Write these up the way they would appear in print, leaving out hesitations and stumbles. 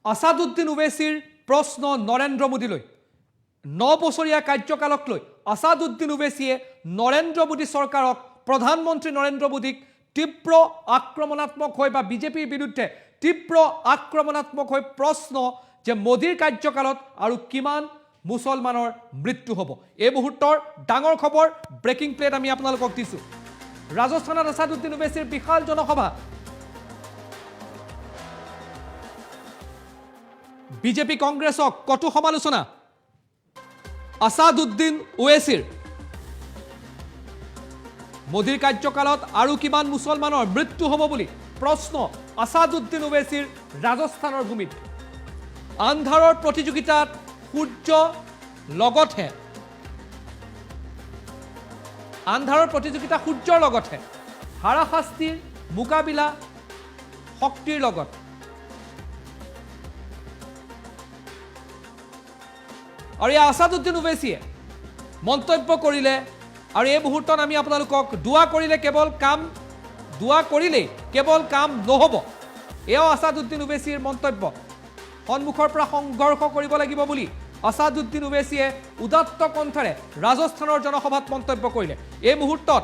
আসাদুদ্দিন ওৱেইছিৰ প্ৰশ্ন নৰেন্দ্ৰ মোদীলৈ 9 বছৰীয়া কাৰ্যকালক লৈ আসাদুদ্দিন ওৱেইছিয়ে নৰেন্দ্ৰ মোদী চৰকাৰক প্ৰধানমন্ত্ৰী নৰেন্দ্ৰ মোদীক তীব্ৰ আক্ৰমণাত্মক হৈ বা বিজেপিৰ বিৰুদ্ধে তীব্ৰ আক্ৰমণাত্মক হৈ প্ৰশ্ন যে মোদীৰ কাৰ্যকালত আৰু কিমান মুছলমানৰ মৃত্যু হ'ব। এই মুহূৰ্তৰ ডাঙৰ খবৰ ব্ৰেকিং প্লেট আমি আপোনালোকক দিছো। ৰাজস্থানত আসাদুদ্দিন ওৱেইছিৰ বিশাল জনসভা, বিজেপি কংগ্ৰেছক কটু সমালোচনা। আসাদুদ্দিন ওৱেইছিৰ মোদীৰ কাৰ্যকালত আৰু কিমান মুছলমানৰ মৃত্যু হ'ব বুলি প্ৰশ্ন আসাদুদ্দিন ওৱেইছিৰ ৰাজস্থানৰ ভূমিত। আন্ধাৰৰ প্ৰতিযোগিতাত সূৰ্য লগতহে, আন্ধাৰৰ প্ৰতিযোগিতা সূৰ্যৰ লগতহে, হাৰাশাস্তিৰ মোকাবিলা শক্তিৰ লগত। আৰু এই আসাদুদ্দিন ওৱেইছিয়ে মন্তব্য কৰিলে, আৰু এই মুহূৰ্তত আমি আপোনালোকক দোৱা কৰিলে কেৱল কাম নহ'ব। এয়াও আসাদুদ্দিন ওৱেইছিৰ মন্তব্য। সন্মুখৰ পৰা সংঘৰ্ষ কৰিব লাগিব বুলি আসাদুদ্দিন ওৱেইছিয়ে উদাত্ত কণ্ঠৰে ৰাজস্থানৰ জনসভাত মন্তব্য কৰিলে। এই মুহূৰ্তত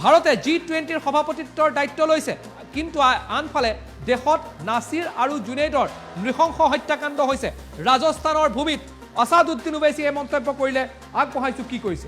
ভাৰতে G20ৰ সভাপতিত্বৰ দায়িত্ব লৈছে, কিন্তু আনফালে দেশত নাছিৰ আৰু জুনেইদৰ নৃশংস হত্যাকাণ্ড হৈছে। ৰাজস্থানৰ ভূমিত আসাদুদ্দিন ওৱেইছিয়ে মন্তব্য কৰিলে, আগবঢ়াইছো কি কৰিছে।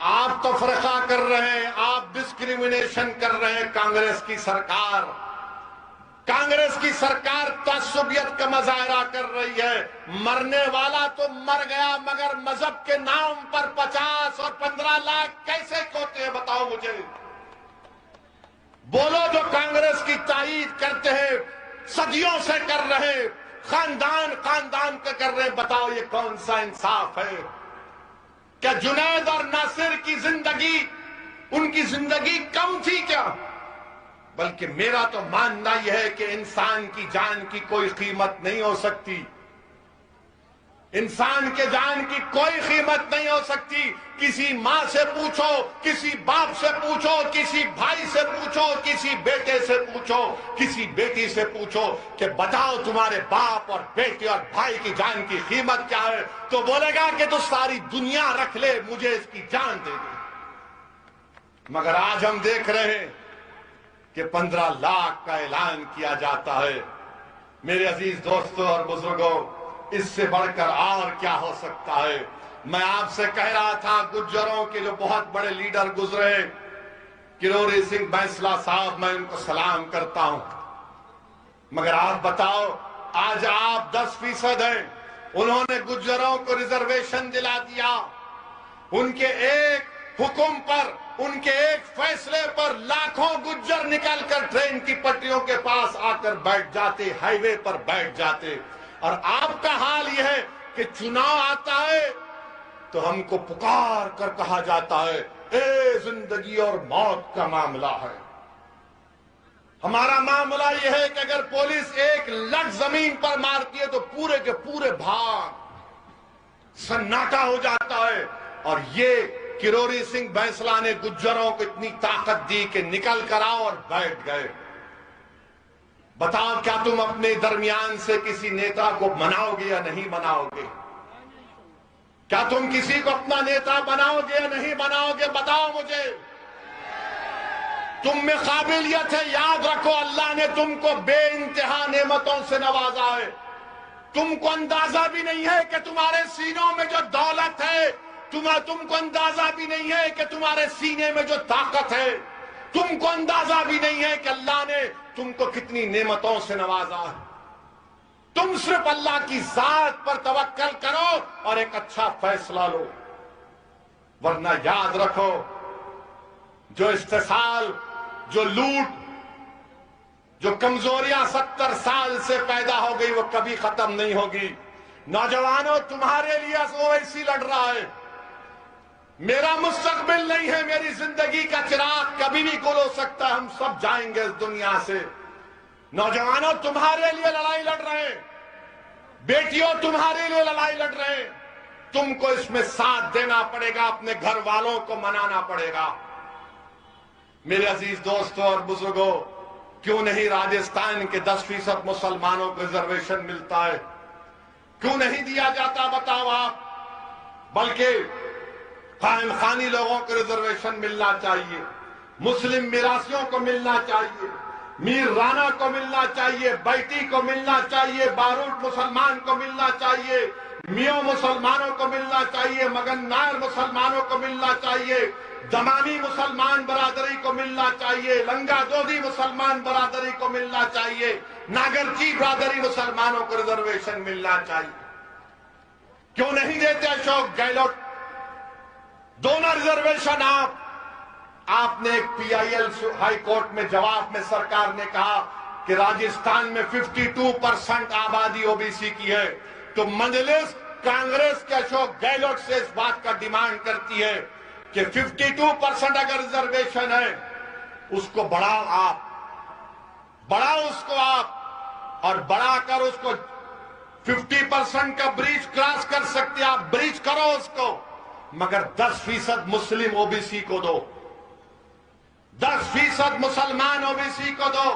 آپ تفرقہ کر رہے ہیں, آپ ڈسکریمنیشن کر رہے ہیں. کانگریس کی سرکار تعصبیت کا مظاہرہ کر رہی ہے. مرنے والا تو مر گیا, مگر مذہب کے نام پر 50 اور 15 لاکھ کیسے کھوتے ہیں بتاؤ مجھے. بولو جو کانگریس کی تائید کرتے ہیں, صدیوں سے کر رہے, خاندان کا کر رہے, بتاؤ یہ کون سا انصاف ہے؟ کیا جنید اور ناصر کی زندگی, ان کی زندگی کم تھی کیا؟ بلکہ میرا تو ماننا یہ ہے کہ انسان کی جان کی کوئی قیمت نہیں ہو سکتی. انسان کے جان کی کوئی قیمت نہیں ہو سکتی. کسی ماں سے پوچھو, کسی باپ سے پوچھو, کسی بھائی سے پوچھو, کسی بیٹے سے پوچھو, کسی بیٹی سے پوچھو کہ بتاؤ تمہارے باپ اور بیٹے اور بھائی کی جان کی قیمت کیا ہے, تو بولے گا کہ تو ساری دنیا رکھ لے, مجھے اس کی جان دے دے. مگر آج ہم دیکھ رہے ہیں کہ 15 لاکھ کا اعلان کیا جاتا ہے. میرے عزیز دوستوں اور بزرگوں, اس سے بڑھ کر اور کیا ہو سکتا ہے؟ میں آپ سے کہہ رہا تھا, گجروں کے جو بہت بڑے لیڈر گزرے, کروری سنگھ بینسلا صاحب, میں ان کو سلام کرتا ہوں. مگر آپ بتاؤ, آج آپ 10% ہیں. انہوں نے گجروں کو ریزرویشن دلا دیا. ان کے ایک حکم پر, ان کے ایک فیصلے پر لاکھوں گجر نکل کر ٹرین کی پٹریوں کے پاس آ کر بیٹھ جاتے, ہائی وے پر بیٹھ جاتے. اور آپ کا حال یہ ہے کہ چناؤ آتا ہے تو ہم کو پکار کر کہا جاتا ہے, اے زندگی اور موت کا معاملہ ہے. ہمارا معاملہ یہ ہے کہ اگر پولیس ایک لٹ زمین پر مارتی ہے تو پورے کے پورے بھاگ, سناٹا ہو جاتا ہے. اور یہ کروری سنگھ بینسلا نے گجروں کو اتنی طاقت دی کہ نکل کر آؤ اور بیٹھ گئے. بتاؤ, کیا تم اپنے درمیان سے کسی نیتا کو مناؤ گے یا نہیں مناؤ گے؟ کیا تم کسی کو اپنا نیتا بناؤ گے یا نہیں بناؤ گے؟ بتاؤ مجھے. تم میں قابلیت ہے, یاد رکھو اللہ نے تم کو بے انتہا نعمتوں سے نوازا ہے. تم کو اندازہ بھی نہیں ہے کہ تمہارے سینوں میں جو دولت ہے, تم کو اندازہ بھی نہیں ہے کہ تمہارے سینے میں جو طاقت ہے, تم کو اندازہ بھی نہیں ہے کہ اللہ نے تم کو کتنی نعمتوں سے نوازا ہے. تم صرف اللہ کی ذات پر توکل کرو اور ایک اچھا فیصلہ لو. ورنہ یاد رکھو, جو استحصال, جو لوٹ, جو کمزوریاں 70 سال سے پیدا ہو گئی, وہ کبھی ختم نہیں ہوگی. نوجوانوں, تمہارے لیے اویسی لڑ رہا ہے. میرا مستقبل نہیں ہے, میری زندگی کا چراغ کبھی بھی گل ہو سکتا ہے. ہم سب جائیں گے اس دنیا سے. نوجوانوں, تمہارے لیے لڑائی لڑ رہے ہیں. بیٹیوں, تمہارے لیے لڑائی لڑ رہے ہیں. تم کو اس میں ساتھ دینا پڑے گا, اپنے گھر والوں کو منانا پڑے گا. میرے عزیز دوستوں اور بزرگوں, کیوں نہیں راجستھان کے 10% مسلمانوں کو ریزرویشن ملتا ہے؟ کیوں نہیں دیا جاتا بتاؤ آپ؟ بلکہ قائم خانی لوگوں کو ریزرویشن ملنا چاہیے, مسلم میراثیوں کو ملنا چاہیے, میر رانا کو ملنا چاہیے, بیٹی کو ملنا چاہیے, باروٹ مسلمان کو ملنا چاہیے, میوں مسلمانوں کو ملنا چاہیے, مگن نائر مسلمانوں کو ملنا چاہیے, دمانی مسلمان برادری کو ملنا چاہیے, لنگا دودھی مسلمان برادری کو ملنا چاہیے, ناگرچی برادری مسلمانوں کو ریزرویشن ملنا چاہیے. کیوں نہیں دیتے اشوک گہلوٹ دونوں ریزرویشن؟ آپ نے ایک پی آئی ایل ہائی کورٹ میں جواب میں سرکار نے کہا کہ راجستھان میں 52% آبادی او بی سی کی ہے, تو مجلس کانگریس کے اشوک گہلوٹ سے اس بات کا ڈیمانڈ کرتی ہے کہ 52% اگر ریزرویشن ہے, اس کو بڑھاؤ آپ, بڑھاؤ اس کو آپ, اور بڑھا کر اس کو 50% کا بریچ کراس کر سکتے آپ, بریچ کرو اس کو, مگر 10% مسلم او بی سی کو دو, 10% مسلمان او بی سی کو دو.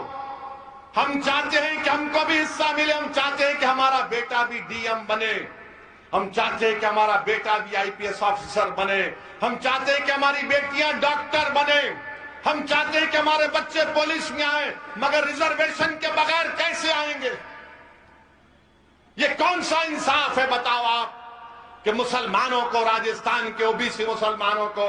ہم چاہتے ہیں کہ ہم کو بھی حصہ ملے, ہم چاہتے ہیں کہ ہمارا بیٹا بھی ڈی ایم بنے, ہم چاہتے ہیں کہ ہمارا بیٹا بھی آئی پی ایس آفیسر بنے, ہم چاہتے ہیں کہ ہماری بیٹیاں ڈاکٹر بنے, ہم چاہتے ہیں کہ ہمارے بچے پولیس میں آئیں, مگر ریزرویشن کے بغیر کیسے آئیں گے؟ یہ کون سا انصاف ہے بتاؤ آپ کہ مسلمانوں کو, راجستھان کے او بی سی مسلمانوں کو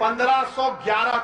1511